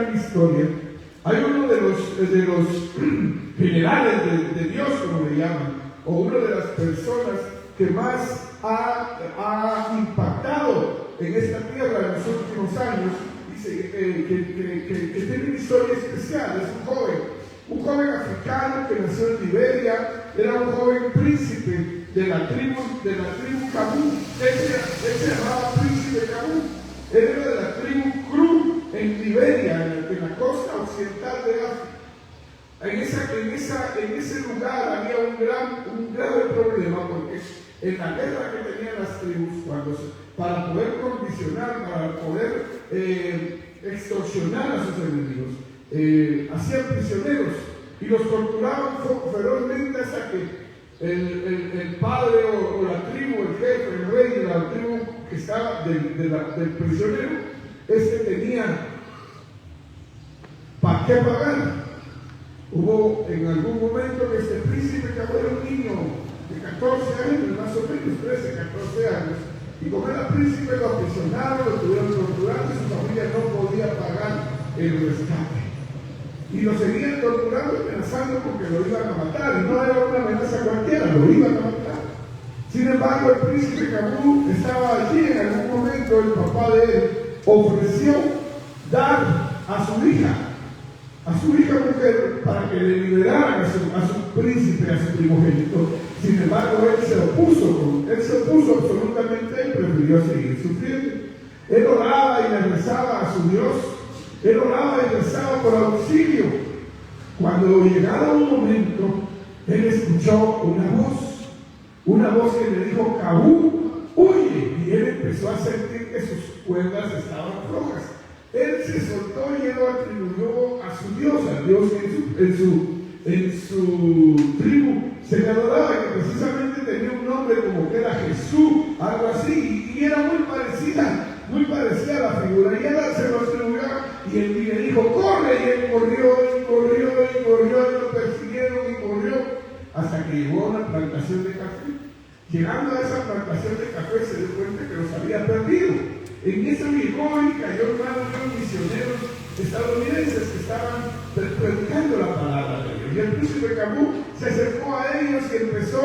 gran historia. Hay uno de los generales de Dios, como le llaman, o una de las personas que más ha impactado en esta tierra en los últimos años, dice que tiene una historia especial. Es un joven africano que nació en Liberia. Era un joven príncipe de la tribu Kabú. Él se llamaba príncipe Kabú. Él era de la tribu Kru en Liberia, en la costa occidental de África. En ese lugar había un grave problema, porque en la guerra que tenían las tribus, para poder condicionar, para poder extorsionar a sus enemigos, hacían prisioneros y los torturaban ferozmente hasta que el padre o la tribu, el jefe, el rey de la tribu que estaba del prisionero, tenía para qué pagar. Hubo en algún momento que este príncipe, que era un niño de 14 años, más o menos 13, 14 años, y como era príncipe lo aprisionaron, lo estuvieron torturando y su familia no podía pagar el rescate. Y lo seguían torturando y amenazando porque lo iban a matar. Y no era una amenaza cualquiera, lo iban a matar. Sin embargo, el príncipe Kabú estaba allí. En algún momento el papá de él ofreció dar a su hija mujer, para que le liberaran a su príncipe, a su primogénito. Sin embargo, él se opuso absolutamente. Él prefirió seguir sufriendo. Él oraba y le rezaba a su Dios. Él oraba y rezaba por auxilio. Cuando llegaba un momento, él escuchó una voz que le dijo: Kabú, huye. Y él empezó a sentir que sus cuerdas estaban flojas. Él se soltó y él lo atribuyó a su Dios, al Dios que en su tribu se le adoraba, que precisamente tenía un nombre como que era Jesús, algo así, y era muy parecida a la figura. Y él se lo atribuyó y él le dijo: corre. Y él corrió, y lo persiguieron y corrió hasta que llegó a una plantación de café. Llegando a esa plantación de café se dio cuenta que los había perdido. En eso llegó y cayó en manos de unos misioneros estadounidenses que estaban predicando la palabra de Dios. Y el príncipe Kabú se acercó a ellos y empezó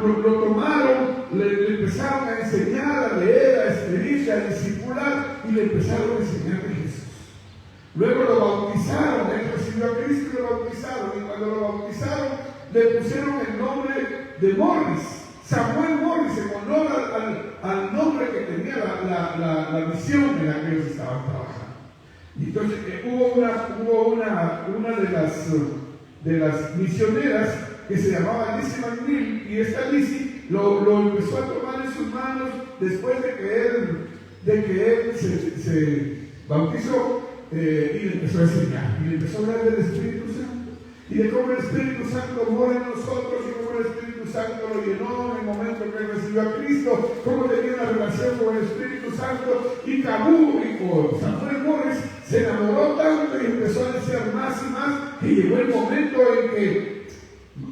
lo tomaron, le empezaron a enseñar a leer, a escribir, a discipular, y le empezaron a enseñar de Jesús. Luego lo bautizaron, él recibió a Cristo y lo bautizaron. Y cuando lo bautizaron, le pusieron el nombre de Morris. Samuel Morris, en honor al nombre que tenía la misión en la que ellos estaban trabajando. Y entonces hubo una de las misioneras que se llamaba Lizzie McNeil, y esta Lizzie lo empezó a tomar en sus manos después de que él se bautizó, y le empezó a enseñar, y le empezó a hablar del Espíritu Santo, y de cómo el Espíritu Santo mora en nosotros, y cómo el Espíritu Santo lo llenó en el momento que él recibió a Cristo, cómo tenía una relación con el Espíritu Santo. Y Kabú, y Samuel Morris, se enamoró tanto y empezó a desear más y más, que llegó el momento en que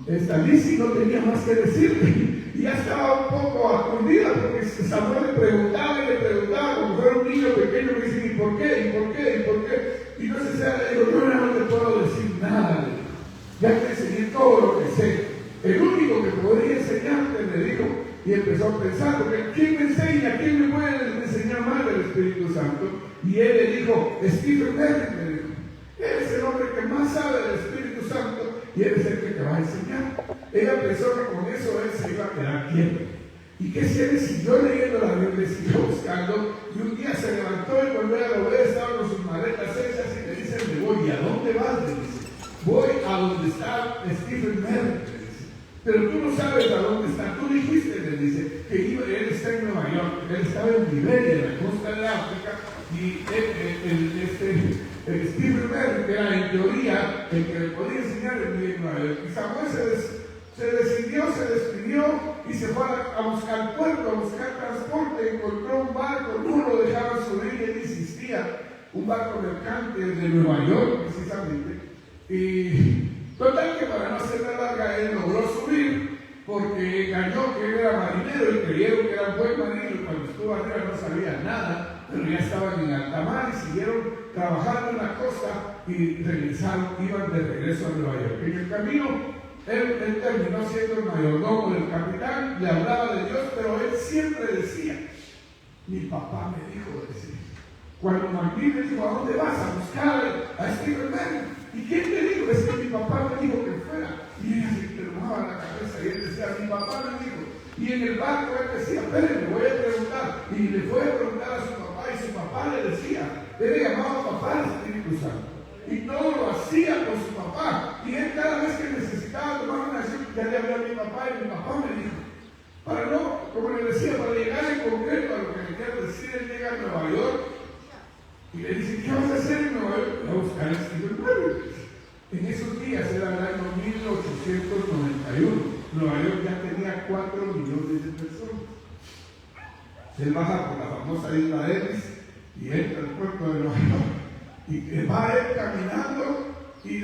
esta Lizzie no tenía más que decirle, y ya estaba un poco aturdida, porque Samuel le preguntaba, como fuera un niño pequeño, que dice: ¿y por qué? Y entonces ella le dijo: yo no te puedo decir nada, ya te enseñé todo lo que sé. El único que podría enseñarte, le dijo, y empezó a pensar, porque ¿quién me enseña? ¿Quién me puede enseñar más del Espíritu Santo? Y él le dijo: Stephen Merritt, le dijo. Él es el hombre que más sabe del Espíritu Santo y él es el que te va a enseñar. Ella pensó que con eso él se iba a quedar quieto. ¿Y qué si él siguió leyendo la Biblia, siguió buscando, y un día se levantó y cuando ella lo ve, estaba con sus maletas hechas y le dice: me voy. ¿Y a dónde vas? Le dice: voy a donde está Stephen Merritt. Pero tú no sabes a dónde está. Tú dijiste, le dice, que él está en Nueva York. Él estaba en Liberia, en la costa de África, y el Stephen Merritt, que era en teoría el que le podía enseñar, el en Nueva York. Y Samuel se despidió y se fue a buscar puerto, a buscar transporte. Encontró un barco, no lo dejaban subir, y él insistía, un barco mercante de Nueva York, precisamente. Y total, que para no hacer la larga, él logró subir porque engañó que él era marinero y creyeron que era un buen marinero. Cuando estuvo arriba no sabía nada, pero ya estaban en alta mar y siguieron trabajando en la costa y regresaron, iban de regreso a Nueva York. En el camino, él terminó siendo el mayordomo del capitán, le hablaba de Dios, pero él siempre decía, mi papá me dijo, decía, cuando Martín le dijo, ¿a dónde vas? A buscar a Stephen Merrill. ¿Y quién te dijo? Es que mi papá me dijo que fuera. Y ella se quemaba la cabeza y él decía, mi papá me dijo. Y en el barco él decía, espérenme, voy a preguntar. Y le fue a preguntar a su papá y su papá le decía, él le llamaba papá al Espíritu Santo. Y todo lo hacía con su papá. Y él cada vez que necesitaba tomar una decisión, ya le habló a mi papá y mi papá me dijo. Para no, como le decía, para llegar en concreto a lo que le quiero decir, él llega a Nueva York y le dice, ¿qué vas a hacer en Nueva York? Voy a buscar a Stephen Merrill. En esos días era el año 1891. Nueva York ya tenía 4 millones de personas. Él baja por la famosa isla Ellis y entra al puerto de Nueva York. Y va él caminando y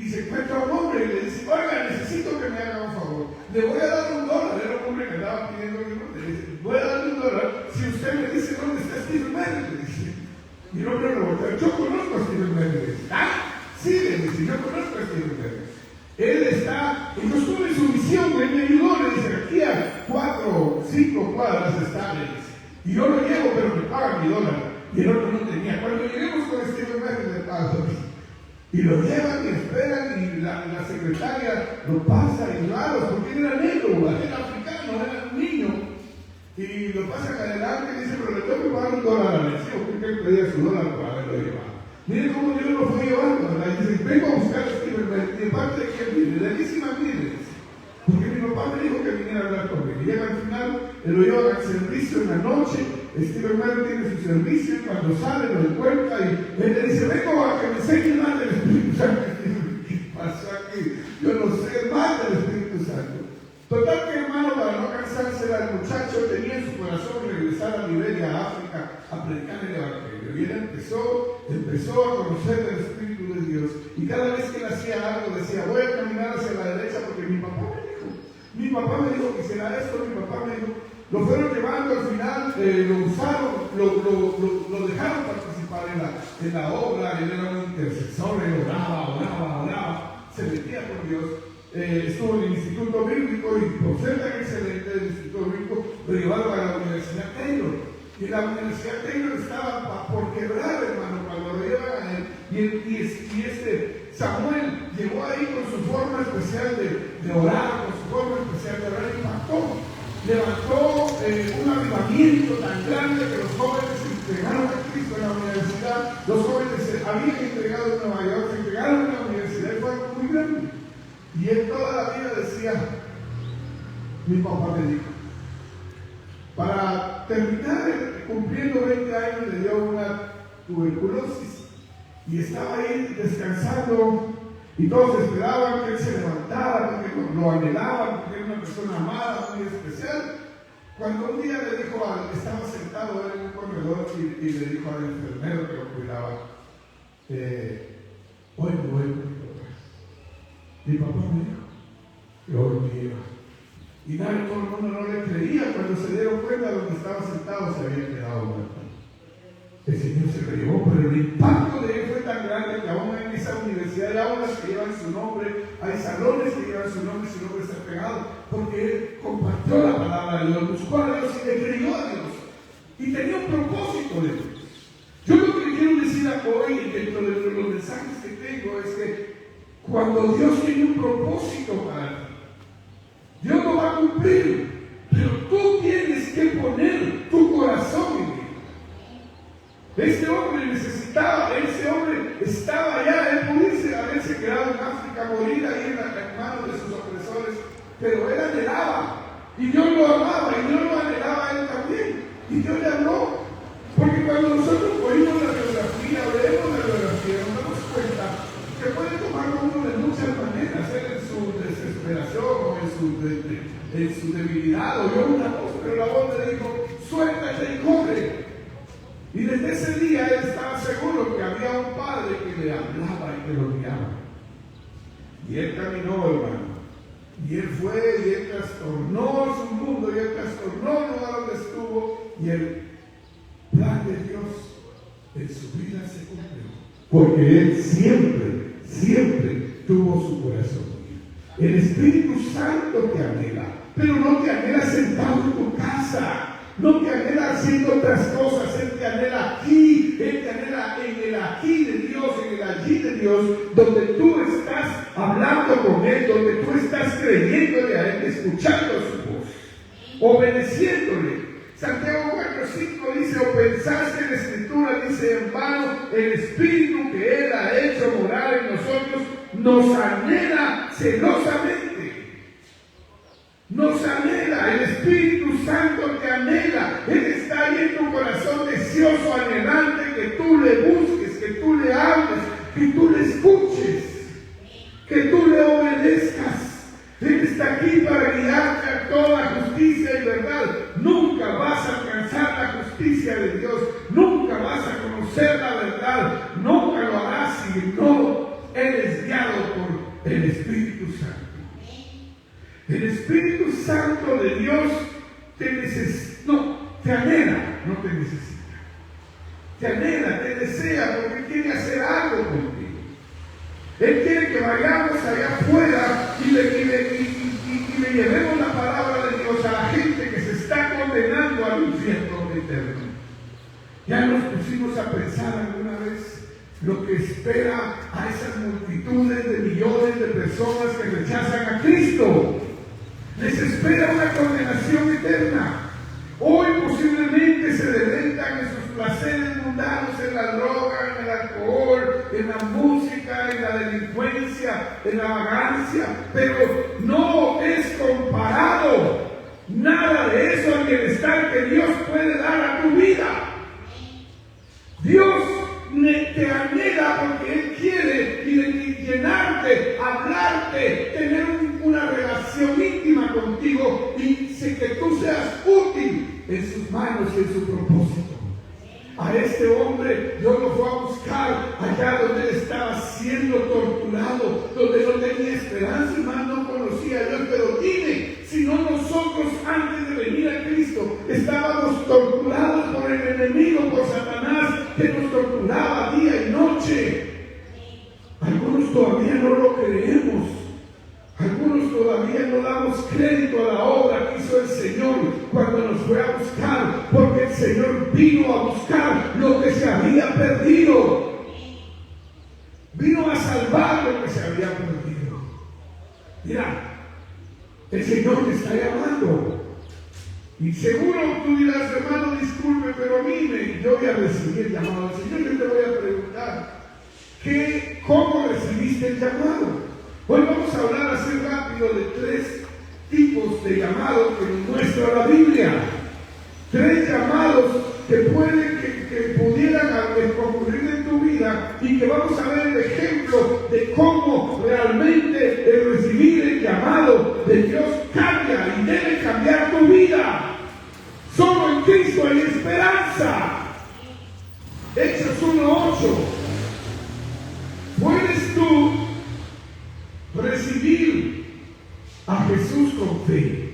se encuentra a un hombre y le dice, oiga, necesito que me haga un favor. Le voy a dar $1. Era un hombre que andaba pidiendo dinero. Le dice, voy a darle $1 si usted me dice dónde está Stephen Merrill. Le dice. Y el hombre lo voltea, yo conozco a Stephen Merrill. Le dice, sí, le dice, yo conozco a Stephen Merrill. Él está, y yo estuve en su misión, él me ayudó, le dice, aquí a 4 o 5 cuadras está, le dice. Y yo lo llevo, pero me pagan $1. Y el otro no tenía. Cuando lleguemos con Stephen Merrill, le pago. Y lo llevan y esperan, y la secretaria lo pasa y claro, porque él era negro, era africano, era un niño. Y lo pasan adelante y dice, pero le tengo que pagar $1 a la lección, porque él pedía su $1 para haberlo llevado. Miren cómo Dios lo fue llevando, ¿verdad? Y dice, vengo a buscar a Stephen Merrill. ¿De parte de quién viene? De Alísima Miles. Porque mi papá me dijo que viniera a hablar conmigo. Y llega al final, él lo llevan al servicio en la noche. Stephen Merrill tiene su servicio y cuando sale lo encuentra y él le dice, vengo a que me enseñe más del Espíritu Santo. ¿Qué pasó aquí? Yo no sé más del Espíritu Santo. Total que, hermano, para no cansarse, el muchacho tenía en su corazón regresar a Liberia, a África, a predicar el Evangelio. Y él empezó a conocer el Espíritu de Dios. Y cada vez que él hacía algo, decía, voy a caminar hacia la derecha porque mi papá me dijo que hiciera esto, mi papá me dijo. Lo fueron llevando al final, lo usaron, lo dejaron participar en la obra. Él era un intercesor, él oraba, se metía con Dios. Estuvo en el Instituto Bíblico y por ser tan excelente del Instituto Bíblico lo llevaron a la Universidad Taylor. Y la Universidad Taylor estaba por quebrar, hermano, cuando lo llevan a él. Y este Samuel llegó ahí con su forma especial de orar, con su forma especial de orar, impactó. Levantó un avivamiento tan grande que los jóvenes se entregaron a Cristo en la universidad. Los jóvenes se habían entregado en Nueva York, se entregaron en la universidad y fue algo muy grande. Y él toda la vida decía, mi papá me dijo. Para terminar, cumpliendo 20 años, le dio una tuberculosis y estaba ahí descansando. Y todos esperaban que él se levantara, porque lo anhelaban, porque era una persona amada, muy especial. Cuando un día le dijo, estaba sentado en un corredor y le dijo al enfermero que lo cuidaba, hoy me voy con mi papá. Mi papá me dijo que hoy me iba. Y nadie, todo el mundo no le creía. Cuando se dieron cuenta de donde estaba sentado, se había quedado muerto. El Señor se lo llevó, pero el impacto de él fue tan grande que aún en esa universidad hay aulas que llevan su nombre, hay salones que llevan su nombre está pegado, porque él compartió la palabra de Dios, buscó a Dios y le creyó a Dios. Y tenía un propósito de Dios. Yo lo que quiero decir hoy, dentro de los mensajes que tengo, es que cuando Dios tiene un propósito para ti, Dios lo va a cumplir, pero tú tienes que poner tu corazón en él. Este hombre necesitaba, ese hombre estaba allá, él pudiese haberse quedado en África, morir ahí en las manos de sus opresores, pero él anhelaba, y Dios lo amaba, y Dios lo anhelaba a él también, y Dios le habló, porque cuando nosotros oímos la biografía, leemos la biografía, nos damos cuenta que puede tomarlo uno de muchas maneras, él en su desesperación, o en su debilidad, oyó una voz, pero la voz le dijo, suéltate y corre. Y desde ese día él estaba seguro que había un padre que le hablaba y que lo guiaba. Y él caminó, hermano. Y él fue y él trastornó su mundo y él trastornó el lugar donde estuvo. Y el plan de Dios en su vida se cumplió. Porque Él siempre tuvo su corazón. El Espíritu Santo te anhela, pero no te anhela sentado en tu casa. No te anhela haciendo otras cosas. Él te anhela aquí. Él te anhela en el aquí de Dios, en el allí de Dios, donde tú estás hablando con Él, donde tú estás creyéndole a Él, escuchando su voz, obedeciéndole. Santiago 4:5 dice: o pensaste en la Escritura, dice, en vano el Espíritu que Él ha hecho morar en nosotros nos anhela celosamente. Nos anhela, el Espíritu Santo te anhela. Él está ahí en tu corazón deseoso, anhelante, que tú le busques, que tú le hables, que tú le escuches, que tú le obedezcas. Él está aquí para guiarte a toda justicia y verdad. Nunca vas a alcanzar la justicia de Dios, nunca vas a conocer la verdad, nunca lo harás si no eres guiado por el Espíritu Santo. El Espíritu Santo de Dios te anhela, no te necesita. Te anhela, te desea, porque quiere hacer algo contigo. Él quiere que vayamos allá afuera y le llevemos la palabra de Dios a la gente que se está condenando al infierno eterno. Ya nos pusimos a pensar alguna vez lo que espera a esas multitudes de millones de personas que rechazan a Cristo. Les espera una condenación eterna. Hoy posiblemente se deleitan en sus placeres mundanos, en la droga, en el alcohol, en la música, en la delincuencia, en la vagancia, pero no es comparado nada de eso al bienestar que Dios puede dar a tu vida. Dios te anhela porque Él quiere llenarte, hablarte, tener una relación íntima contigo y que tú seas útil en sus manos y en su propósito. A este hombre Dios lo fue a buscar allá donde él estaba siendo torturado, donde no tenía esperanza y más no conocía a Dios. Pero dime, si no nosotros antes de venir a Cristo estábamos torturados por el enemigo, por Satanás, que nos torturaba día y noche. Algunos todavía no lo creemos. Algunos todavía no damos crédito a la obra que hizo el Señor cuando nos fue a buscar, porque el Señor vino a buscar lo que se había perdido. Vino a salvar lo que se había perdido. Mira, el Señor te está llamando. Y seguro tú dirás, hermano, disculpe, pero a mí yo voy a recibir el llamado del Señor. Yo te voy a preguntar, ¿cómo recibiste el llamado? Hoy vamos a hablar así rápido de 3 tipos de llamados que nos muestra la Biblia. 3 llamados que pudieran ocurrir en tu vida y que vamos a ver el ejemplo de cómo realmente el recibir el llamado de Dios cambia y debe cambiar tu vida. Solo en Cristo hay esperanza. Hechos 1:8. ¿Puedes tú recibir a Jesús con fe?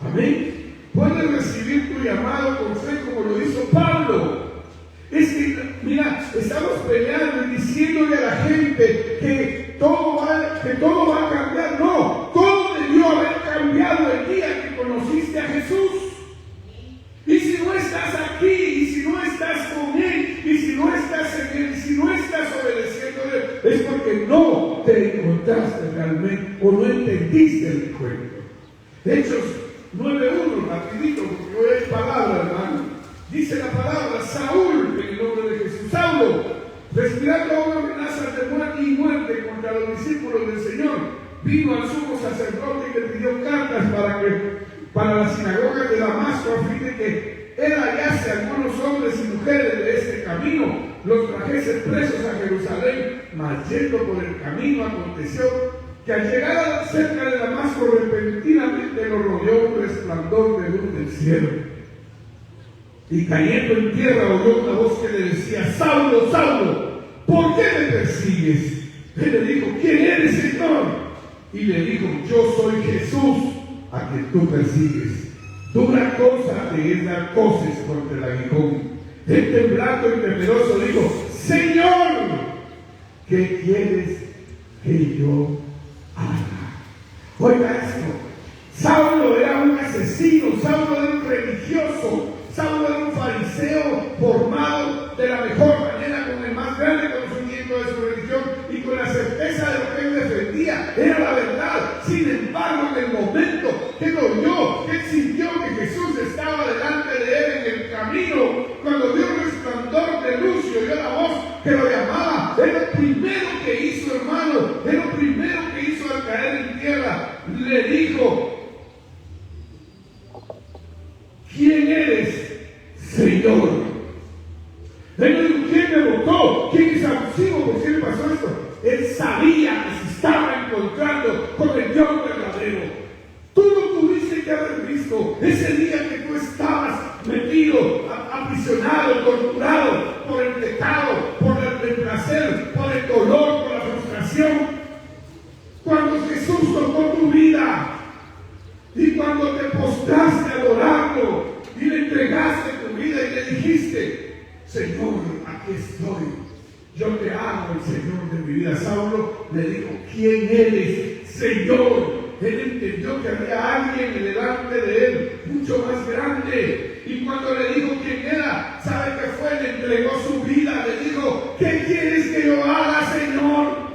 Amén. Puedes recibir tu llamado con fe como lo hizo Pablo. Es que, mira, estamos peleando y diciéndole a la gente que todo va a cambiar. No, todo debió haber cambiado el día que conociste a Jesús. Y si no estás aquí, y si no estás con Él, y si no estás en Él, y si no estás obedeciéndole, es porque no te encontraste realmente o no entendiste el cuento. Hechos 9:1, rapidito, porque hoy hay palabra, hermano. Dice la palabra: Saúl, en el nombre de Jesús, Saulo, respirando aún amenazas de muerte y muerte contra los discípulos del Señor, vino al sumo sacerdote y le pidió cartas para la sinagoga de Damasco, a fin de que él hallase a algunos hombres y mujeres de este camino, los trajese presos a Jerusalén. Mas yendo por el camino, aconteció que al llegar cerca de Damasco, repentinamente lo rodeó un resplandor de luz del cielo. Y cayendo en tierra oyó una voz que le decía: Saulo, Saulo, ¿por qué me persigues? Él le dijo: ¿quién eres, Señor? Y le dijo: yo soy Jesús, a quien tú persigues. Dura cosa te es dar coces contra el aguijón. Él temblando y temeroso dijo: Señor, ¿qué quieres que yo haga? Oiga esto, Saulo era un asesino, Saulo era un religioso, Saulo era un fariseo formado de la mejor manera, con el más grande conocimiento de su religión y con la certeza de lo que él defendía, era la verdad. Sin embargo, en el momento que lo vio, que él sintió que Jesús estaba delante de él en el camino, cuando vio un resplandor de luz y oyó la voz que lo llamaba, es lo primero que hizo, hermano, es lo primero que hizo al caer en tierra. Le dijo: ¿quién eres, Señor? Él no dijo: ¿quién me votó? ¿Quién es abusivo? ¿Por qué le pasó esto? Él sabía que se estaba encontrando con el Dios verdadero. Tú lo tuviste que haber visto ese día que tú estabas metido, aprisionado, torturado por el pecado, por el placer, por el dolor, por la frustración. Cuando Jesús tocó tu vida y cuando te postraste a adorarlo y le entregaste tu vida y le dijiste: Señor, aquí estoy, yo te amo, el Señor de mi vida. Saulo le dijo: ¿quién eres, Señor? Él entendió que había alguien delante de él, mucho más grande. Y cuando le dijo quién era, ¿sabe qué fue? Le entregó su vida, le dijo: ¿qué quieres que yo haga, Señor?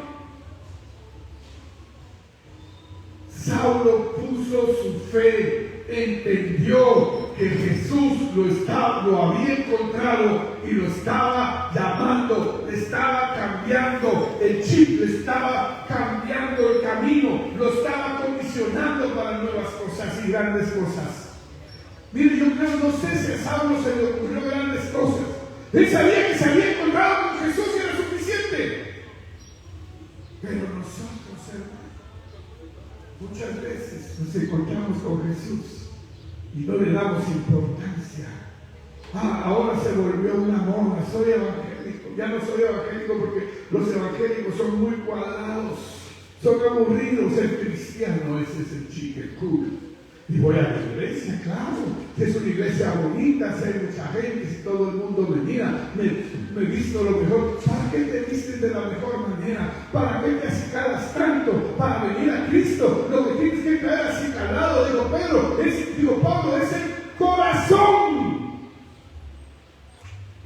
Saulo puso su fe, entendió que Jesús lo había encontrado y lo estaba llamando, le estaba cambiando el chip, le estaba cambiando el camino, lo estaba condicionando para nuevas cosas y grandes cosas. Mire, yo creo, no sé si a Saulo se le ocurrió grandes cosas. Él sabía que se había encontrado con Jesús y era suficiente. Pero nosotros, hermanos, muchas veces nos encontramos con Jesús y no le damos importancia. Ahora se volvió una moda, soy evangélico. Ya no soy evangélico porque los evangélicos son muy cuadrados, son aburridos. El cristiano, ese es el chique cool. Y voy a la iglesia, claro, que es una iglesia bonita, si hay mucha gente, si todo el mundo me mira, me visto lo mejor. ¿Para qué te vistes de la mejor manera? ¿Para qué te acicalas tanto? Para venir a Cristo, lo que tienes que traer acicalado, digo Pablo, es el corazón,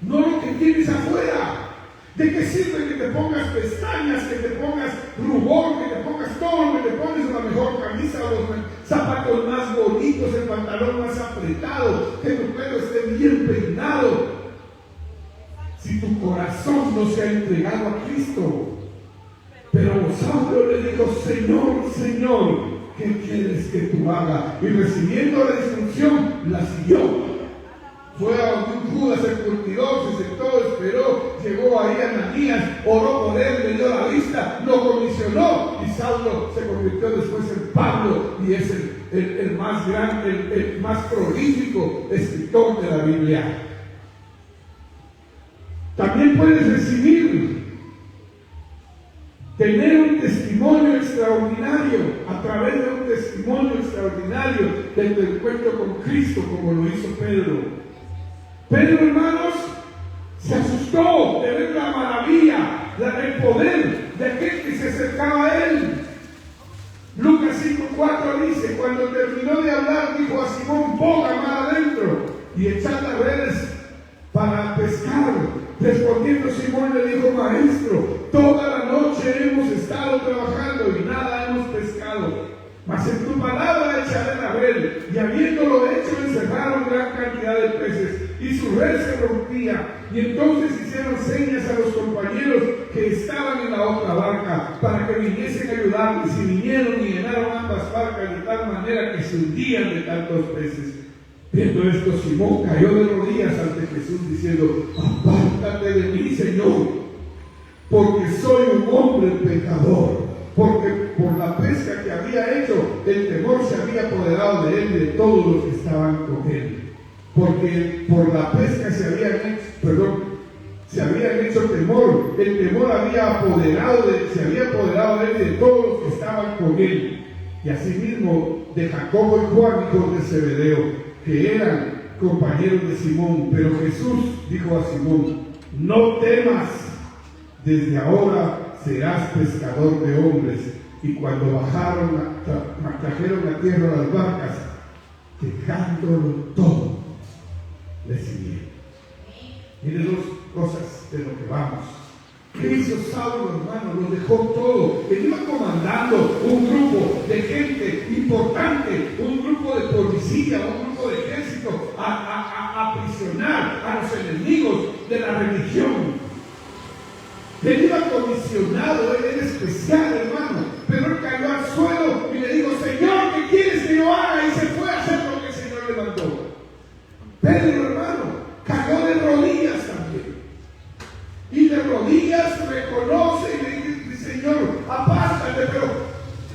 no lo que tienes afuera. ¿De qué sirve que te pongas pestañas, que te pongas rubor, que te pongas todo, que te pones la mejor camisa, los zapatos más bonitos, el pantalón más apretado, que tu pelo esté bien peinado, si tu corazón no se ha entregado a Cristo? Pero Saulo le dijo: Señor, Señor, ¿qué quieres que tú haga? Y recibiendo la instrucción, la siguió. Fue a un Judas, se curtiró, se sentó, esperó, llegó ahí a Ananías, oró por él, le dio la vista, lo comisionó, y Saulo se convirtió después en Pablo, y es el más grande, el más prolífico escritor de la Biblia. También puedes tener un testimonio extraordinario a través de un testimonio extraordinario de tu encuentro con Cristo, como lo hizo Pedro. Pedro, hermanos, se asustó de ver la maravilla, el poder de aquel que se acercaba a él. Lucas 5:4 dice: cuando terminó de hablar, dijo a Simón: ponga mar adentro y echad las redes para pescar. Respondiendo Simón le dijo: Maestro, toda la noche hemos estado trabajando y nada hemos pescado, mas en tu palabra echaré la red. Y habiéndolo hecho, encerraron gran cantidad de peces, y su red se rompía. Y entonces hicieron señas a los compañeros que estaban en la otra barca, para que viniesen a ayudarles, y vinieron y llenaron ambas barcas de tal manera que se hundían de tantos peces. Viendo esto, Simón cayó de rodillas ante Jesús, diciendo: apártate de mí, Señor, porque soy un hombre pecador. Porque por la pesca que había hecho, el temor se había apoderado de él y de todos los que estaban con él. Porque por la pesca se habían hecho temor, el temor se había apoderado de él y de todos los que estaban con él. Y asimismo de Jacobo y Juan, hijos de Zebedeo, que eran compañeros de Simón, pero Jesús dijo a Simón: no temas, desde ahora serás pescador de hombres. Y cuando trajeron a tierra las barcas, dejándolo todo, le siguieron. Miren dos cosas de lo que vamos. ¿Qué hizo Saulo, hermano? Lo dejó todo. Él iba comandando un grupo de gente importante, un grupo de policía, un grupo de ejército, a aprisionar a los enemigos de la religión. Él iba comisionado, él era especial, hermano, pero él cayó al suelo y le dijo: Señor, ¿qué quieres que yo haga? Y se fue a hacer lo que el Señor le mandó. Pedro, hermano, cayó de rodillas también. Y de rodillas reconoce y le dice: Señor, apártate. Pero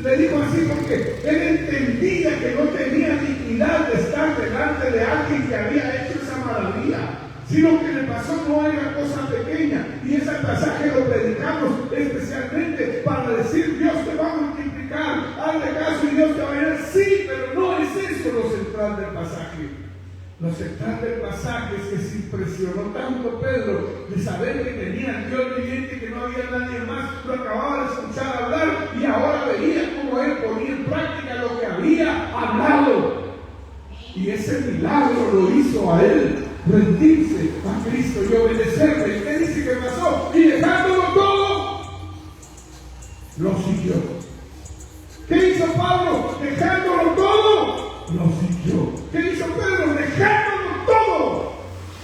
le dijo así porque él entendía que no tenía dignidad de estar delante de alguien que había hecho esa maravilla, sino que le pasó no era cosa pequeña. Y ese pasaje lo predicamos especialmente para decir: Dios te va a multiplicar, hazle caso y Dios te va a ayudar. Sí, pero no es eso lo central del pasaje. Lo central del pasaje es que se impresionó tanto Pedro de saber que tenía al Dios viviente, que no había nadie más, lo acababa de escuchar hablar y ahora veía cómo él ponía en práctica lo que había hablado. Y ese milagro lo hizo a él rendirse a Cristo y obedecerle. ¿Y qué dice que pasó? Y dejándolo todo, lo siguió. ¿Qué hizo Pablo? Dejándolo todo, lo siguió. ¿Qué hizo Pedro? Dejándolo todo.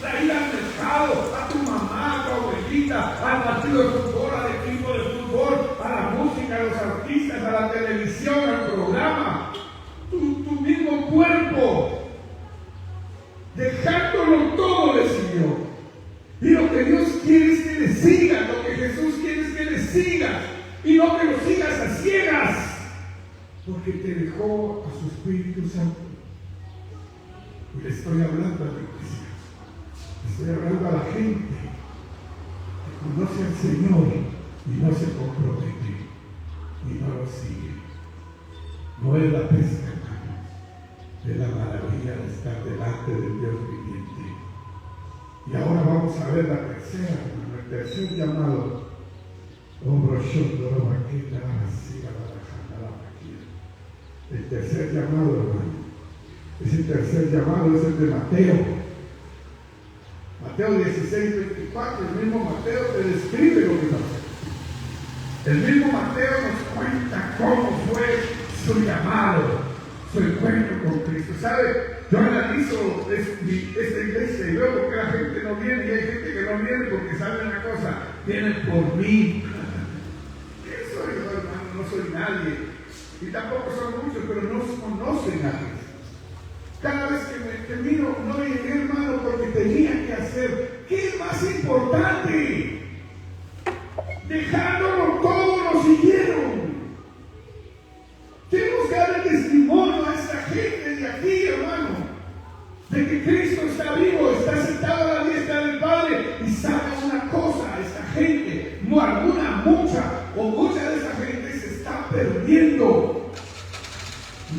La ir al mercado, a tu mamá, a tu abuelita, al partido de fútbol, al equipo de fútbol, a la música, a los artistas, a la televisión, al programa, tu mismo cuerpo. Dejándolo todo le siguió. Y lo que Dios quiere es que le sigas, lo que Jesús quiere es que le sigas, y no que lo sigas a ciegas, porque te dejó a su Espíritu Santo. Y le estoy hablando a la iglesia, le estoy hablando a la gente que conoce al Señor y no se compromete y no lo sigue. No es la pesca, hermano, es la maravilla de estar delante del Dios viviente. Y ahora vamos a ver la tercera, hermano, el tercer llamado. El tercer llamado, hermano. Ese tercer llamado es el de Mateo. Mateo 16:24, el mismo Mateo te describe lo que pasó. El mismo Mateo nos cuenta cómo fue su llamado, su encuentro con Cristo. ¿Sabe? Yo analizo esta iglesia y veo por qué la gente no viene, y hay gente que no viene porque sabe una cosa: vienen por mí. ¿Qué soy yo, hermano? No soy nadie. Y tampoco son muchos, pero no conocen a Cristo. Cada vez que miro, no llegué, hermano, porque tenía que hacer. ¿Qué es más importante? Dejándolo todo, lo siguieron. Tenemos que darle testimonio a esta gente de aquí, hermano, de que Cristo está vivo, está sentado a la diestra del Padre. Y sabe una cosa: esta gente, mucha de esta gente se está perdiendo.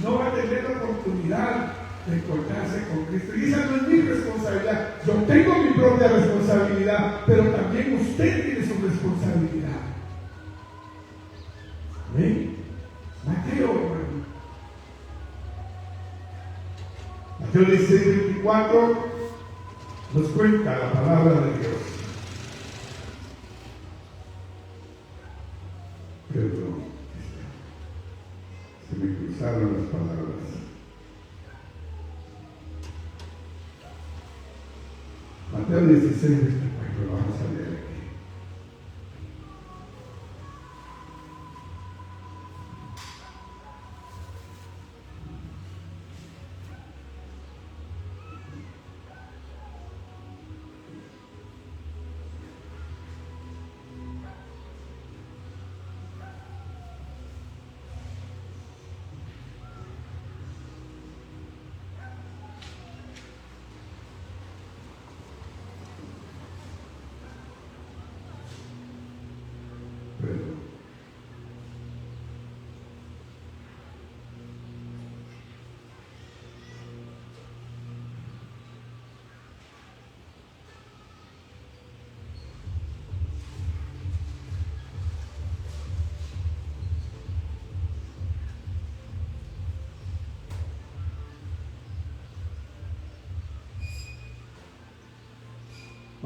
No va a tener la oportunidad de encontrarse con Cristo. Y esa no es mi responsabilidad. Yo tengo mi propia responsabilidad, pero también usted tiene su responsabilidad. ¿Ven? Mateo, hermano. Mateo 16:24 nos cuenta la palabra de Dios. Perdón, se me cruzaron las palabras. Mateo 16:24, vamos a leer aquí.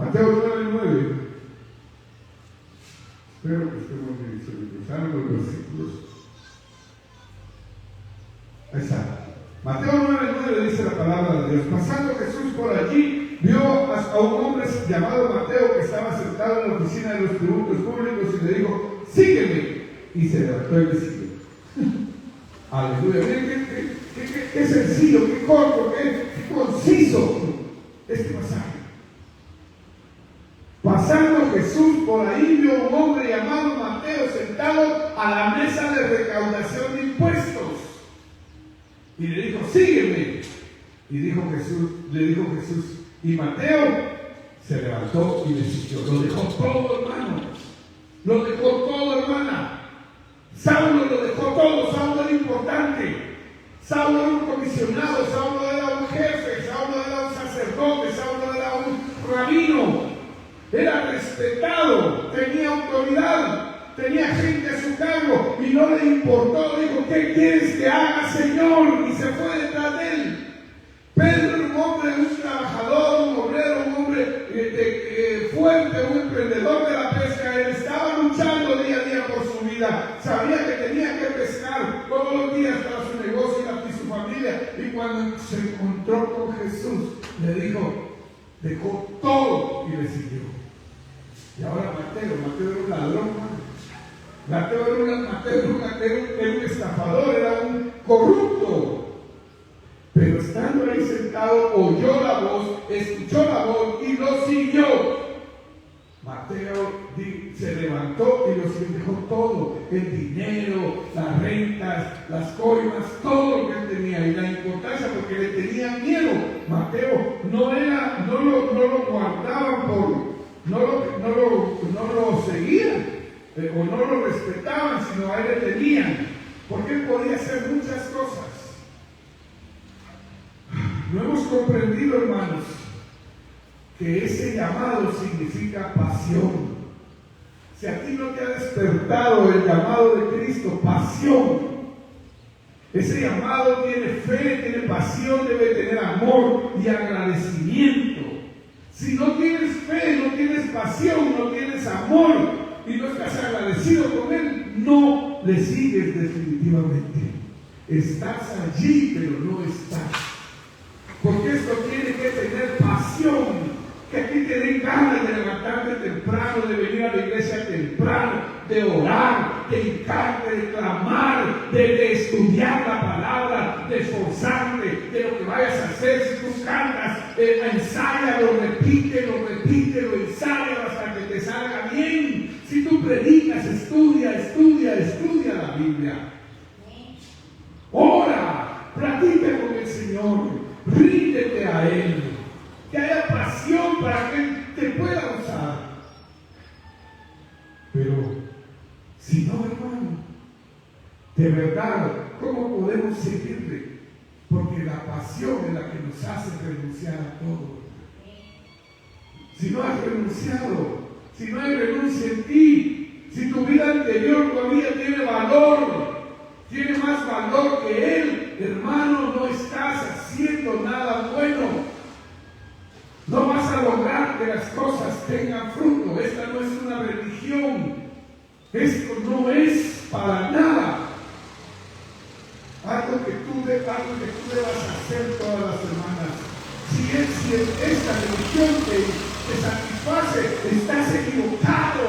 Mateo 9:9. Espero que estemos bien, se me cruzaron los versículos. Ahí está. Mateo 9:9 dice la palabra de Dios. Pasando Jesús por allí, vio a un hombre llamado Mateo que estaba sentado en la oficina de los tributos públicos y le dijo: sígueme. Y se levantó y le siguió. Aleluya. Miren qué sencillo, qué corto, qué conciso este pasaje. Pasando Jesús por ahí, vio a un hombre llamado Mateo sentado a la mesa de recaudación de impuestos. Y le dijo: sígueme. Y le dijo Jesús, y Mateo se levantó y le siguió. Lo dejó todo, hermano. Lo dejó todo, hermana. Saulo lo dejó todo. Saulo era importante. Saulo era un comisionado. Saulo era un jefe. Saulo era un sacerdote. Saulo era un rabino. Era respetado. Tenía autoridad. Tenía gente a su cargo. Y no le importó. Dijo: ¿qué quieres que haga, Señor? Y se fue detrás de él. Pedro era un hombre, un trabajador, un obrero, un hombre fuerte, un emprendedor de la pesca. Él estaba luchando día a día por su vida. Sabía que tenía que pescar todos los días para su negocio y su familia. Y cuando se encontró con Jesús, le dijo, dejó todo y le siguió. Y ahora Mateo era un ladrón, Mateo era un estafador, era un corrupto. Pero estando ahí sentado, oyó la voz, escuchó la voz y lo siguió. Mateo se levantó y lo dejó todo: el dinero, las rentas, las coimas, todo lo que él tenía, y la importancia, porque le tenían miedo. Mateo no lo guardaban no lo seguían o no lo respetaban, sino a él le tenían, porque él podía hacer muchas cosas. No hemos comprendido, hermanos, que ese llamado significa pasión. Si a ti no te ha despertado el llamado de Cristo, pasión. Ese llamado tiene fe, tiene pasión, debe tener amor y agradecimiento. Si no tienes fe, no tienes pasión, no tienes amor y no estás agradecido con Él, no le sigues definitivamente. Estás allí, pero no estás. Porque esto tiene que tener pasión, que a ti te den ganas de levantarte temprano, de venir a la iglesia temprano, de orar, de hincarte, de clamar, de estudiar la palabra, de esforzarte, de lo que vayas a hacer. Si tú cantas, ensáyalo, repítelo, ensáyalo hasta que te salga bien. Si tú predicas, estudia la Biblia. Ora, platica con el Señor. Ríndete a Él, que haya pasión para que Él te pueda usar. Pero si no, hermano, de verdad, ¿cómo podemos seguirle? Porque la pasión es la que nos hace renunciar a todo. Si no has renunciado, si no hay renuncia en ti, si tu vida anterior todavía tiene valor, tiene más valor que Él, hermano, no estás haciendo nada bueno. No vas a lograr que las cosas tengan fruto. Esta no es una religión. Esto no es para nada algo que tú debas hacer todas las semanas. Si esta religión te satisface, estás equivocado.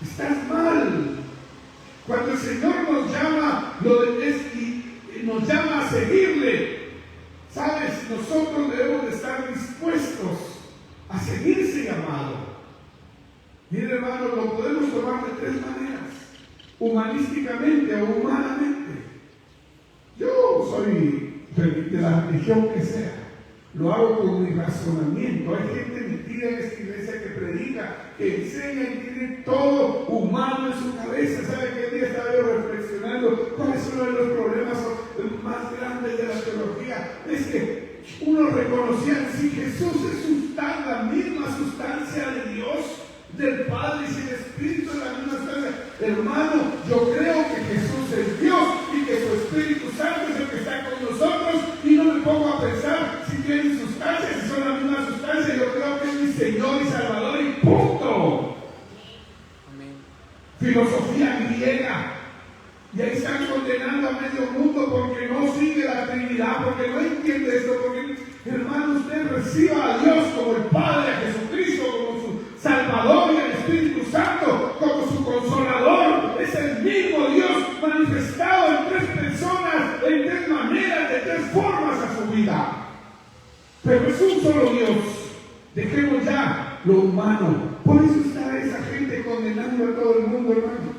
Estás mal. Cuando el Señor nos llama, nos llama a seguirle, ¿sabes? Nosotros debemos de estar dispuestos a seguir ese llamado. Mire, hermano, lo podemos tomar de tres maneras: humanísticamente o humanamente. Yo soy de la religión que sea, lo hago con mi razonamiento. Hay gente metida en esta iglesia que predica, que enseña y tiene todo humano en su cabeza. ¿Sabe qué día estaba yo reflexionando? ¿Cuál es uno de los problemas más grandes de la teología? Es que uno reconocía si Jesús es la misma sustancia de Dios, del Padre, y si el Espíritu es la misma sustancia. Hermano, yo creo que Jesús es Dios y que su Espíritu Santo es el que está con nosotros, y no me pongo a pensar si tienen sustancia, si son la misma sustancia. Yo creo que es mi filosofía griega. Y ahí están condenando a medio mundo porque no sigue la Trinidad, porque no entiende esto, porque, hermano, usted reciba a Dios como el Padre, a Jesucristo como su Salvador y al Espíritu Santo como su Consolador. Es el mismo Dios manifestado en tres personas, en tres maneras, de tres formas a su vida. Pero es un solo Dios. Dejemos ya lo humano. Por eso está esa gente condenando a todo el mundo, hermano.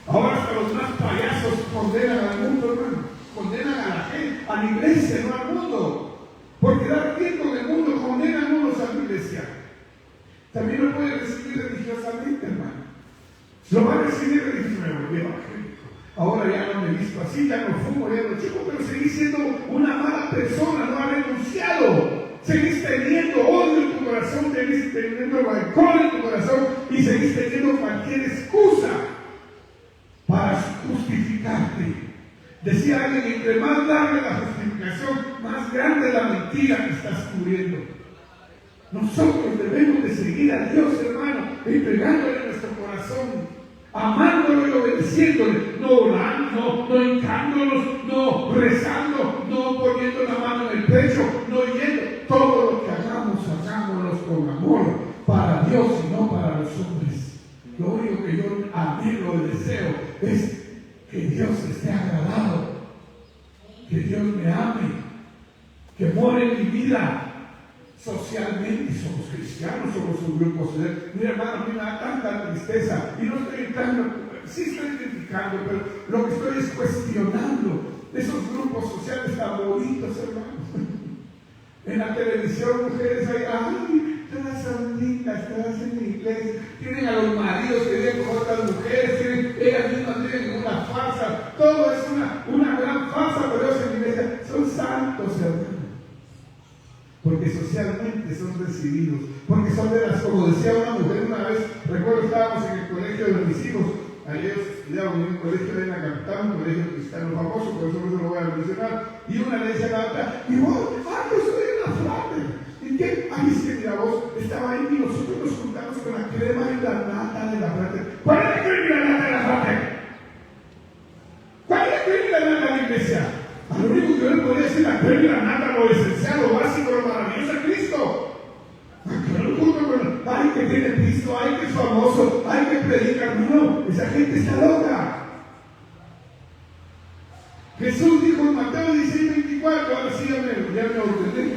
Ahora hasta los más payasos condenan al mundo, hermano. Condenan a la gente, a la iglesia, no al mundo. Por quedar bien con el mundo, condenan unos a la iglesia. También lo puede recibir religiosamente, hermano. Lo va a recibir evangélico. Ahora ya no me he visto así, ya no fumo, ya no chico, pero seguís siendo una mala persona, no ha renunciado. Seguís teniendo odio en tu corazón, seguís teniendo alcohol en tu corazón y seguís teniendo cualquier excusa para justificarte. Decía alguien, entre más grande la justificación, más grande la mentira que estás cubriendo. Nosotros debemos de seguir a Dios, hermano, entregándole nuestro corazón, amándolo y obedeciéndole, no orando, no hincándonos, no rezando, no poniendo la mano en el pecho, no yendo. Todo lo que hagamos, hagámoslo con amor para Dios y no para los hombres. Lo único que yo anhelo y deseo es que Dios esté agradado, que Dios me ame, que more en mi vida. Socialmente somos cristianos, somos un grupo social. Mira, hermano, a mí me da tanta tristeza y no estoy entrando, sí estoy criticando, pero lo que estoy es cuestionando esos grupos sociales tan bonitos, hermanos. En la televisión, mujeres ahí, ay, todas son lindas, todas en la iglesia, tienen a los maridos que viven con otras mujeres, ellas mismas viven en una farsa, todo es una gran farsa, pero ellos en la iglesia son santos, hermanos. Porque socialmente son recibidos, porque son de las, como decía una mujer una vez, recuerdo estábamos en el colegio de mis hijos, ayer estudiaban en un colegio de la capital, un colegio cristiano famoso, por eso no lo voy a mencionar, y una le decía a la otra, y vos, yo soy una frater, ¿y qué? Ay, es que mira vos, estaba ahí y nosotros nos juntamos con la crema y la nata de la frater. ¿Cuál es la crema y la nata de la frater? ¿Cuál es la crema y la nata de la iglesia? A lo único que yo le podría decir la crema y la nata, lo esencial, lo básico, lo maravilloso es Cristo. Ay, que tiene Cristo, ay, que es famoso, ay, que predica. No, esa gente está loca. Jesús dijo en Mateo 16:24, ahora sí ya me ordené.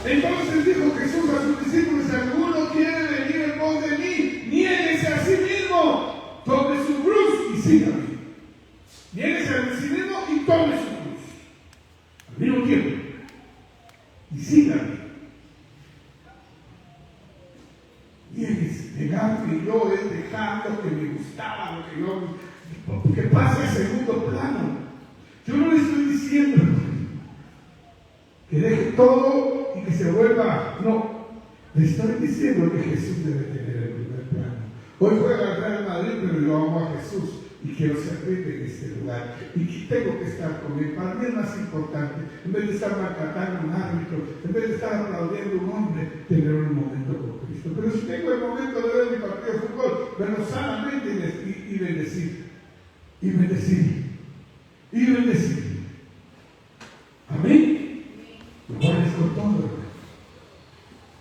Entonces dijo Jesús a sus discípulos, si alguno quiere venir en pos de mí, niéguese a sí mismo, tome su cruz y sígame. Niéguese a sí mismo y tome su cruz. Al mismo tiempo. Y sígame. Niéguese, negarme yo es dejar lo que me gustaba, lo que pasa a segundo plano. Yo no le estoy diciendo que deje todo y que se vuelva, no, le estoy diciendo que Jesús debe tener el primer plano. Hoy juega el Real Madrid, pero yo amo a Jesús y quiero servirle en este lugar y tengo que estar con él. Para mí es más importante, en vez de estar maltratando a un árbitro, en vez de estar aplaudiendo a un hombre, tener un momento con Cristo. Pero si tengo el momento de ver mi partido de fútbol, verlo sanamente y bendecir, y bendecir, y bendecir. Amén. Igual es con todo, hermano.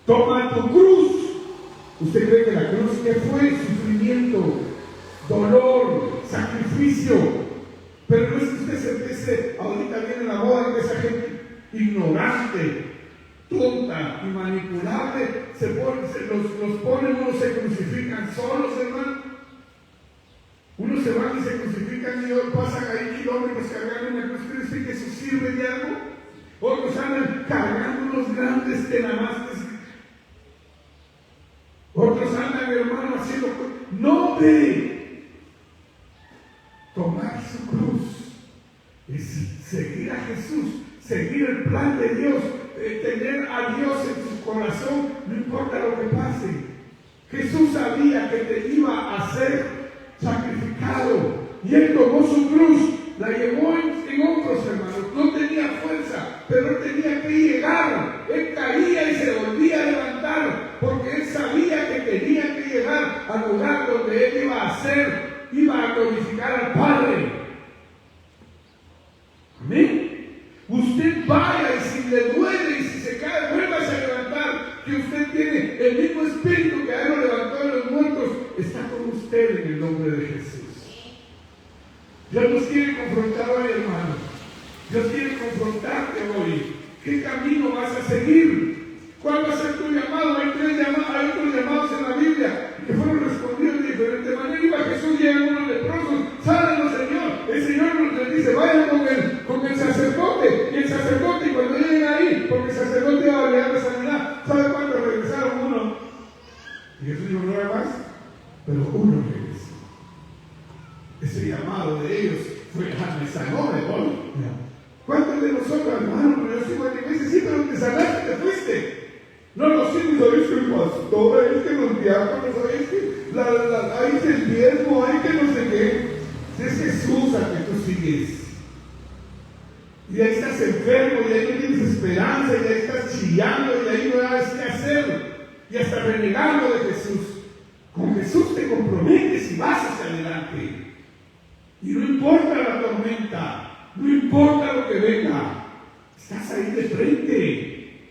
Toma tu cruz. ¿Usted cree que la cruz qué fue? Sufrimiento, dolor, sacrificio. Pero no es que usted se empiece, ahorita viene la moda de esa gente ignorante, tonta y manipulable, los ponen, unos se crucifican solos, hermano. Unos se van y se crucifican y otros pasan ahí kilómetros cargando una cruz. ¿Cree usted que eso sirve de algo? Otros andan cargando unos grandes tenamastes. Otros andan, hermano, haciendo... No ve. Tomar su cruz es seguir a Jesús, seguir el plan de Dios, tener a Dios en su corazón, no importa lo que pase. Jesús sabía que te iba a ser sacrificado y Él tomó su cruz, la llevó en hombros, hermanos. No tenía fuerza, pero Él tenía que llegar. Él caía y se volvía a levantar porque Él sabía que tenía que llegar al lugar donde él iba a glorificar al Padre. Amén. Usted vaya y si le duele y si se cae, vuélvase a levantar, que usted tiene el mismo espíritu que a él lo levantó de los muertos, está con usted en el nombre de Jesús. Dios nos quiere confrontar hoy, hermano. Dios quiere confrontarte hoy. ¿Qué camino vas a seguir? ¿Cuál va a ser tu llamado? Hay otros llamados en la Biblia que fueron respondidos de diferente manera. Iba Jesús, llega unos leprosos, sánanos, Señor. El Señor les dice, vayan con el sacerdote. Y el sacerdote, y cuando lleguen ahí, porque el sacerdote iba a hablar de sanidad, ¿sabe cuántos regresaron? Uno. Y Jesús dijo, no era más, pero uno regresó. Ese llamado de ellos fue, me sanó de hoy. ¿Cuántos de nosotros, hermano, pero yo sigo en la iglesia? Sí, pero te sanaste, te fuiste. No, no, sí, ¿sabéis que el pastor, es que los diáconos, ¿sabéis que hay que el diezmo, hay que no sé qué? Es Jesús a que tú sigues. Y ahí estás enfermo, y ahí no tienes esperanza, y ahí estás chillando, y ahí no sabes qué hacer. Y hasta renegando de Jesús. Con Jesús te comprometes y vas hacia adelante. Y no importa la tormenta. No importa lo que venga, estás ahí de frente.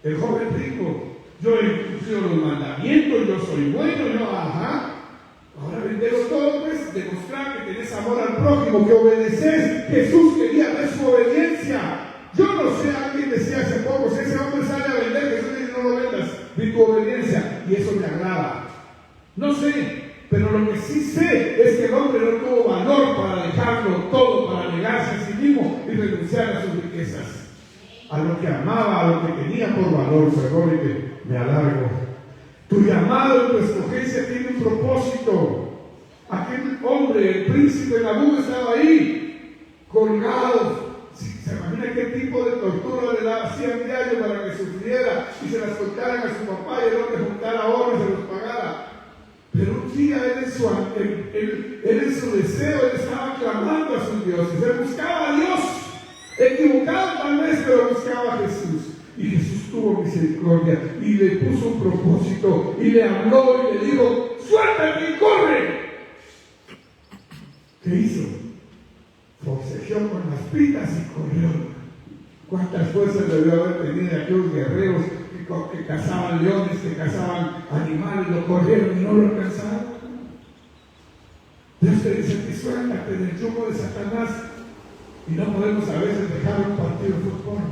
El joven dijo, yo he cumplido los mandamientos, yo soy bueno, yo, ajá. Ahora vendelo todo, pues, demostrar que tenés amor al prójimo, que obedeces. Jesús quería ver su obediencia. Yo no sé, alguien decía hace poco, si ese hombre sale a vender, Jesús dice, no lo vendas, vi tu obediencia, y eso me agrada. No sé. Pero lo que sí sé es que el hombre no tuvo valor para dejarlo todo, para negarse a sí mismo y renunciar a sus riquezas. A lo que amaba, a lo que tenía por valor. Perdón que me alargo. Tu llamado y tu escogencia tiene un propósito. Aquel hombre, el príncipe Nabú, estaba ahí, colgado. ¿Se imagina qué tipo de tortura le hacían diario para que sufriera y se las contaran a su papá y el hombre juntara oro y se los pagara? Pero un día él en su deseo, él estaba clamando a sus dioses, él buscaba a Dios, equivocado tal vez, pero buscaba a Jesús. Y Jesús tuvo misericordia y le puso un propósito y le habló y le dijo, suéltate y corre. ¿Qué hizo? Forcejeó con las pitas y corrió. ¿Cuántas fuerzas debió haber tenido aquellos guerreros que cazaban leones, que cazaban animales, lo corrieron y no lo alcanzaron? Dios te dice que suéltate del yugo de Satanás. Y no podemos a veces dejar un partido de fútbol.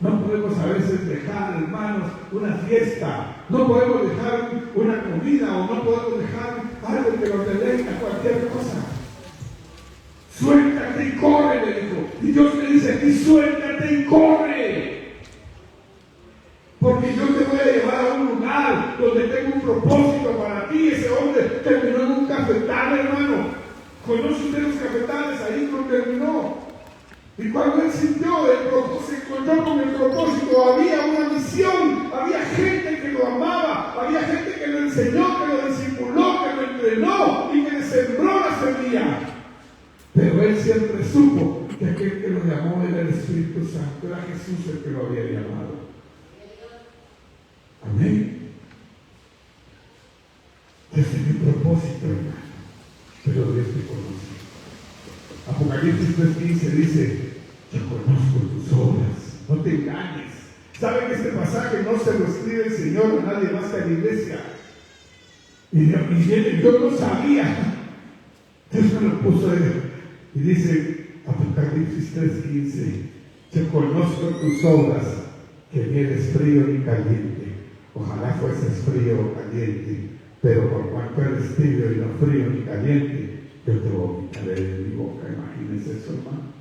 No podemos a veces dejar, hermanos, una fiesta. No podemos dejar una comida o no podemos dejar algo que nos deleita, cualquier cosa. Suéltate y corre, le dijo. Y Dios te dice aquí, suéltate y corre. Porque yo te voy a llevar a un lugar donde tengo un propósito para ti. Ese hombre terminó en un cafetal, hermano. ¿Conoce usted los cafetales? Ahí no terminó. Y cuando él sintió se encontró con el propósito, había una misión, había gente que lo amaba, había gente que lo enseñó, que lo discipuló, que lo entrenó y que le sembró la semilla. Pero él siempre supo que aquel que lo llamó era el Espíritu Santo, era Jesús el que lo había llamado. Amén. Dios tiene un propósito, hermano, pero Dios te conoce. Apocalipsis 3:15 dice, yo conozco tus obras, no te engañes. ¿Saben que este pasaje no se lo escribe el Señor a nadie más que a la iglesia? Y yo no sabía. Dios me lo puso ahí. Y dice Apocalipsis 3:15, yo conozco tus obras, que ni eres frío ni caliente. Ojalá fueses frío o caliente, pero por cuanto eres tibio y no frío ni caliente, yo te vomitaré de mi boca. Imagínense eso, hermano.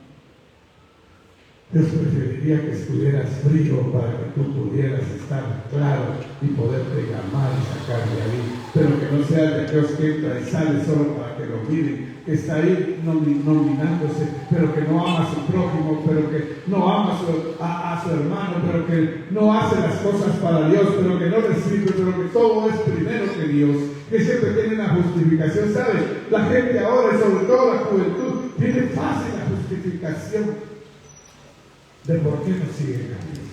Dios preferiría que estuvieras frío para que tú pudieras estar claro y poderte llamar y sacar de ahí, pero que no sea de aquellos que entra y sale solo para que lo miren, que está ahí nominándose, pero que no ama a su prójimo, pero que no ama a su hermano, pero que no hace las cosas para Dios, pero que no le sirve, pero que todo es primero que Dios, que siempre tiene la justificación. ¿Sabes? La gente ahora, y sobre todo la juventud, tiene fácil la justificación de por qué no siguen a Dios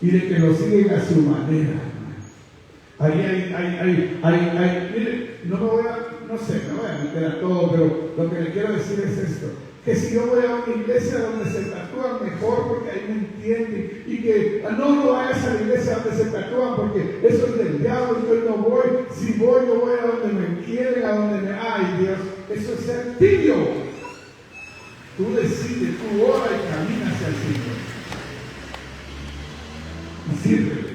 y de que lo siguen a su manera. Mire, no me voy a meter a todo, pero lo que le quiero decir es esto: que si yo voy a una iglesia donde se tatúan mejor porque ahí me entienden, y que no vayas a la iglesia donde se tatúan porque eso es del diablo, yo no voy. Si voy, yo voy a donde me quieren, a donde me... ¡Ay, Dios! Eso es ser tibio. Tú decides, tú ora y camina hacia el Señor. Y sírvele,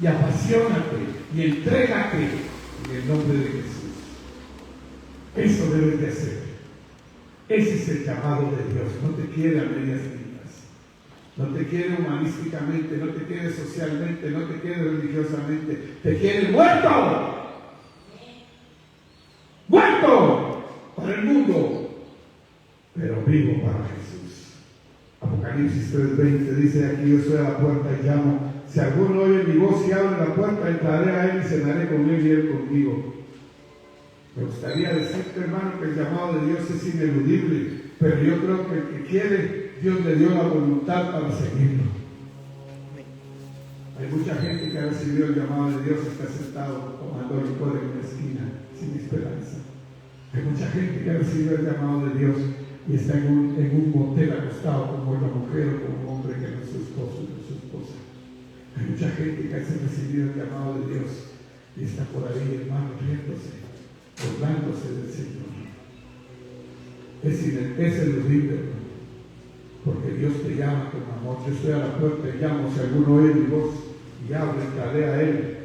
y apasionate, y entrégate en el nombre de Jesús. Eso debes de hacer. Ese es el llamado de Dios. No te quiere a medias tintas. No te quiere humanísticamente, no te quiere socialmente, no te quiere religiosamente. Te quiere muerto. Muerto para el mundo, pero vivo para Jesús. Apocalipsis 3:20 dice: aquí yo soy a la puerta y llamo. Si alguno oye mi voz y abre la puerta, entraré a él y cenaré con él y él conmigo. Me gustaría decirte, hermano, que el llamado de Dios es ineludible, pero yo creo que el que quiere, Dios le dio la voluntad para seguirlo. Hay mucha gente que ha recibido el llamado de Dios y está sentado tomando licor en una esquina sin esperanza. Hay mucha gente que ha recibido el llamado de Dios y está en un motel acostado como una mujer o como un hombre que no es su esposo y no es su esposa. Hay mucha gente que ha recibido el llamado de Dios y está por ahí, hermano, riéndose, burlándose del Señor. Es eludible, porque Dios te llama con amor. Yo estoy a la puerta y llamo. Si alguno oye mi voz y abre, entraré a él.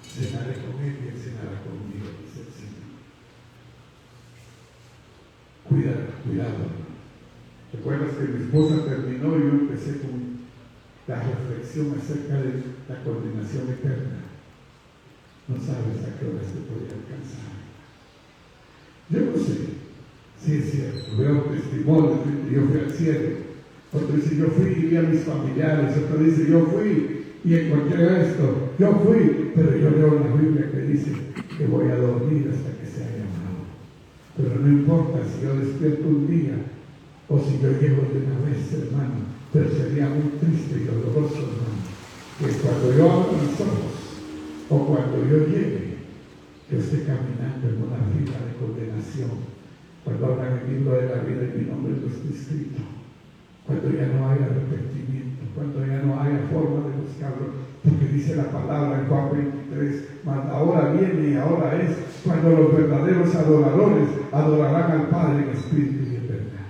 Cenaré con él y él cenará conmigo, dice el Señor. Cuidado. ¿Recuerdas que mi esposa terminó y yo empecé con la reflexión acerca de la coordinación eterna? No sabes a qué hora te puede alcanzar. Yo no sé si es cierto. Veo testimonios de que yo fui al cielo. Otro dice: yo fui y vi a mis familiares. Otro dice: yo fui y encontré esto. Yo fui, pero yo leo en la Biblia que dice que voy a dormir hasta que sea llamado. Pero no importa si yo despierto un día o si yo llego de una vez, hermano. Pero sería muy triste y doloroso, hermano, que cuando yo abra mis ojos o cuando yo llegue, yo esté caminando en una fila de condenación. Cuando hablan el libro de la vida y mi nombre no está escrito. Cuando ya no haya arrepentimiento, cuando ya no haya forma de buscarlo, porque dice la palabra en Juan 23, mas ahora viene y ahora es cuando los verdaderos adoradores adorarán al Padre en espíritu y en verdad.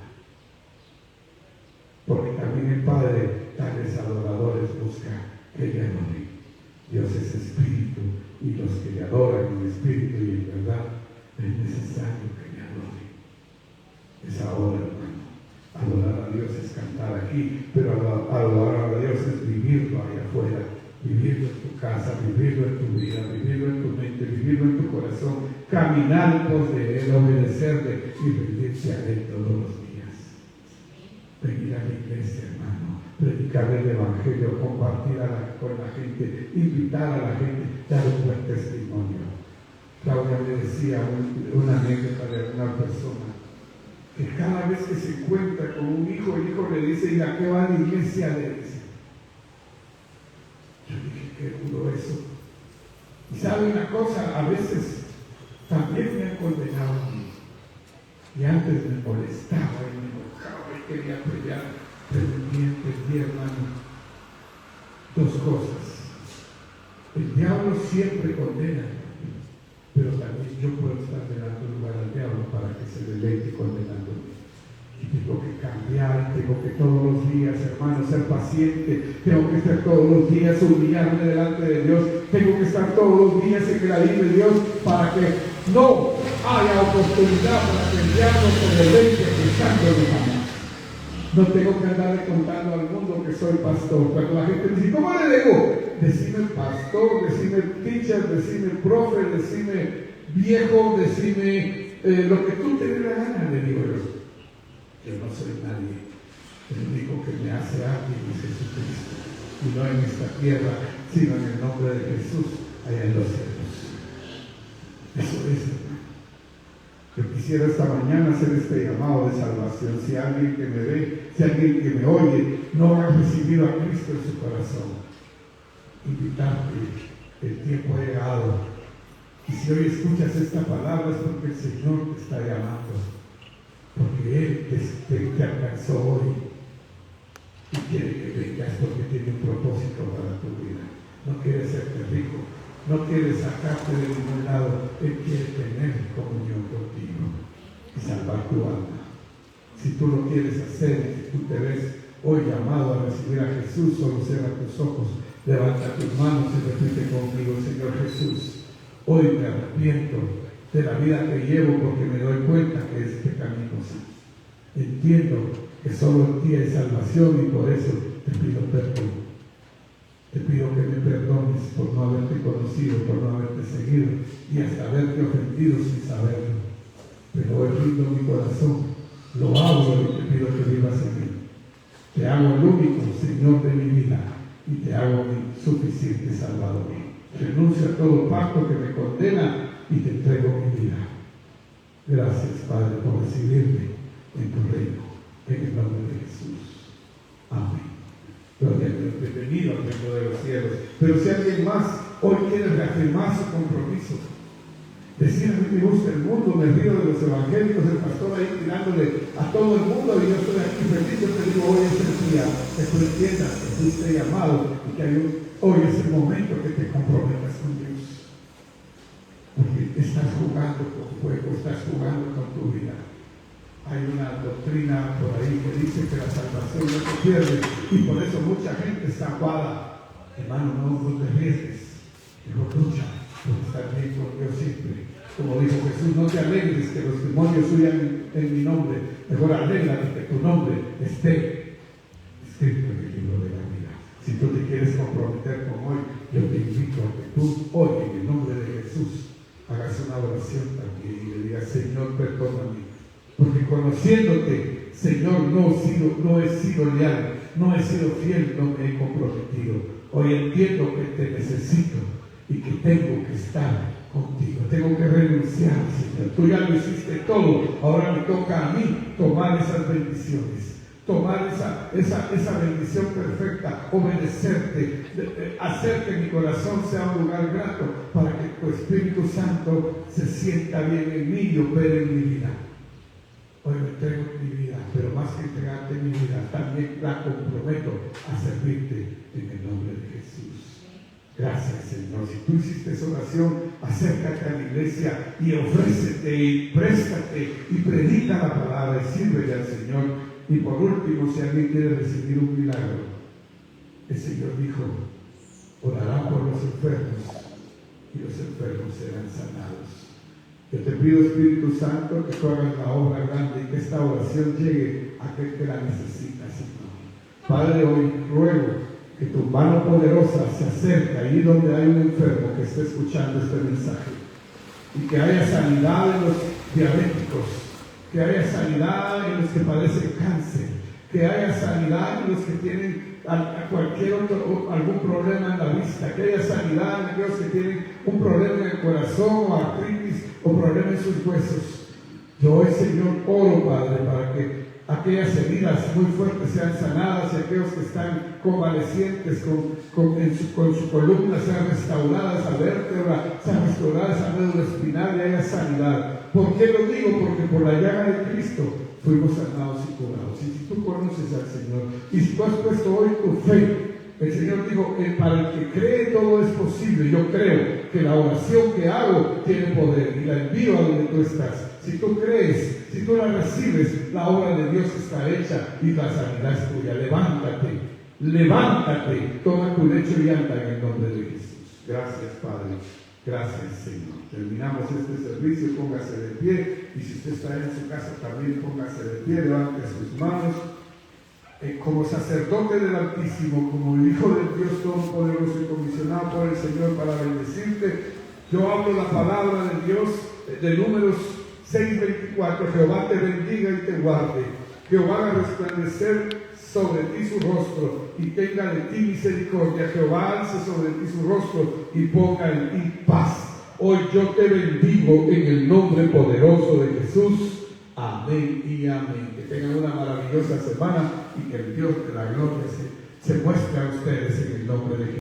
Porque también el Padre, tales adoradores, busca que le adoren. Dios es espíritu, y los que le adoran en espíritu y en verdad, es necesario que le adoren. Es ahora, hermano. Adorar a Dios es cantar aquí, pero adorar a Dios es vivirlo allá afuera, vivirlo en tu casa, vivirlo en tu vida, vivirlo en tu mente, vivirlo en tu corazón, caminar en pos de Él, obedecerle y rendirse a Él todos los días. Venir a la iglesia, hermano, predicar el Evangelio, compartir con la gente, invitar a la gente, dar un buen testimonio. Claudia me decía una anécdota de una persona que cada vez que se encuentra con un hijo, el hijo le dice: ¿y a qué va la iglesia? Le dice. Yo dije: qué duro eso. Y sabe una cosa, a veces también me han condenado a mí. Y antes me molestaba y me enojaba y quería pelear, pero entendí, hermano, dos cosas. El diablo siempre condena, pero también yo puedo estar delante del lugar del diablo para que se deleite condenándome. Y tengo que cambiar, tengo que todos los días, hermano, ser paciente, tengo que estar todos los días, humillarme delante de Dios, tengo que estar todos los días en la ley de Dios para que no haya oportunidad para que el diablo se deleite pensándome jamás. No tengo que andarle contando al mundo que soy pastor. Cuando la gente dice: ¿cómo le digo? Decime pastor, decime teacher, decime profe, decime viejo, decime lo que tú te dé la gana, le digo yo. Yo no soy nadie. El único que me hace alguien es Jesucristo. Y no en esta tierra, sino en el nombre de Jesús, allá en los cielos. Eso es, hermano. Yo quisiera esta mañana hacer este llamado de salvación. Si alguien que me ve, si alguien que me oye, no ha recibido a Cristo en su corazón, invitarte. El tiempo ha llegado. Y si hoy escuchas esta palabra es porque el Señor te está llamando. Porque Él te alcanzó hoy. Y quiere que vengas porque tiene un propósito para tu vida. No quiere hacerte rico. No quiere sacarte de ningún lado. Él quiere tener comunión contigo y salvar tu alma. Si tú lo quieres hacer, si tú te ves hoy llamado a recibir a Jesús, solo cierra tus ojos, levanta tus manos y repite conmigo: Señor Jesús, hoy me arrepiento de la vida que llevo porque me doy cuenta que es pecaminosa. Entiendo que solo en ti hay salvación y por eso te pido perdón. Te pido que me perdones por no haberte conocido, por no haberte seguido y hasta haberte ofendido sin saberlo. Pero hoy rindo mi corazón, lo abro y te pido que vivas en mí. Te hago el único Señor de mi vida y te hago mi suficiente Salvador. Renuncio a todo pacto que me condena y te entrego mi vida. Gracias, Padre, por recibirme en tu reino, en el nombre de Jesús. Amén. Gloria a Dios. Bienvenido al reino de los cielos. Pero si alguien más hoy quiere reafirmar su compromiso, decir: a mí me gusta el mundo, me río de los evangélicos, el pastor ahí tirándole a todo el mundo y yo estoy aquí feliz, yo te digo: hoy es el día que tú entiendas que fuiste llamado y que hoy es el momento que te comprometas con Dios. Porque estás jugando con fuego, estás jugando con tu vida. Hay una doctrina por ahí que dice que la salvación no se pierde y por eso mucha gente está aguada. Hermano, no te arriesgues, mejor lucha por estar bien con Dios siempre. Como dijo Jesús: no te alegres que los demonios huyan en mi nombre, mejor alégrate que tu nombre esté escrito en el libro de la vida. Si tú te quieres comprometer con hoy, yo te invito a que tú hoy, en el nombre de Jesús, hagas una oración también y le digas: Señor, perdóname, porque conociéndote, Señor, no he sido leal, no he sido fiel, no me he comprometido. Hoy entiendo que te necesito y que tengo que estar contigo, tengo que renunciar, Señor. Tú ya lo hiciste todo, ahora me toca a mí tomar esas bendiciones, tomar esa bendición perfecta, obedecerte, hacer que mi corazón sea un lugar grato para que tu Espíritu Santo se sienta bien en mí y opere en mi vida. Hoy me entrego mi vida, pero más que entregarte mi vida, también la comprometo a servirte en el nombre de Jesús. Gracias, Señor. Si tú hiciste esa oración, acércate a la iglesia y ofrécete y préstate y predica la palabra y sírvele al Señor. Y por último, si alguien quiere recibir un milagro, el Señor dijo: orará por los enfermos y los enfermos serán sanados. Yo te pido, Espíritu Santo, que tú hagas la obra grande y que esta oración llegue a aquel que la necesita, Señor. Padre, hoy ruego que tu mano poderosa se acerque ahí donde hay un enfermo que esté escuchando este mensaje y que haya sanidad en los diabéticos, que haya sanidad en los que padecen cáncer, que haya sanidad en los que tienen algún problema en la vista, que haya sanidad en aquellos que tienen un problema en el corazón o artritis o problema en sus huesos. Yo hoy, Señor, oro, Padre, para que aquellas heridas muy fuertes sean sanadas y aquellos que están convalecientes con su columna sean restauradas, esa vértebra sean restauradas, esa médula espinal y haya sanidad. ¿Por qué lo digo? Porque por la llaga de Cristo fuimos sanados y curados. Y si tú conoces al Señor y si tú has puesto hoy tu fe, el Señor dijo: para el que cree todo es posible. Yo creo que la oración que hago tiene poder y la envío a donde tú estás. Si tú crees, si tú la recibes, la obra de Dios está hecha y la sanidad es tuya. Levántate, toma tu lecho y anda en el nombre de Jesús. Gracias, Padre. Gracias, Señor. Terminamos este servicio, póngase de pie, y si usted está en su casa también póngase de pie, levante sus manos. Como sacerdote del Altísimo, como Hijo del Dios Todopoderoso y comisionado por el Señor para bendecirte, yo hablo la palabra de Dios de Números 6:24. Jehová te bendiga y te guarde. Jehová haga resplandecer sobre ti su rostro y tenga de ti misericordia. Jehová alce sobre ti su rostro y ponga en ti paz. Hoy yo te bendigo en el nombre poderoso de Jesús. Amén y amén. Que tengan una maravillosa semana y que el Dios de la gloria se muestre a ustedes en el nombre de Jesús.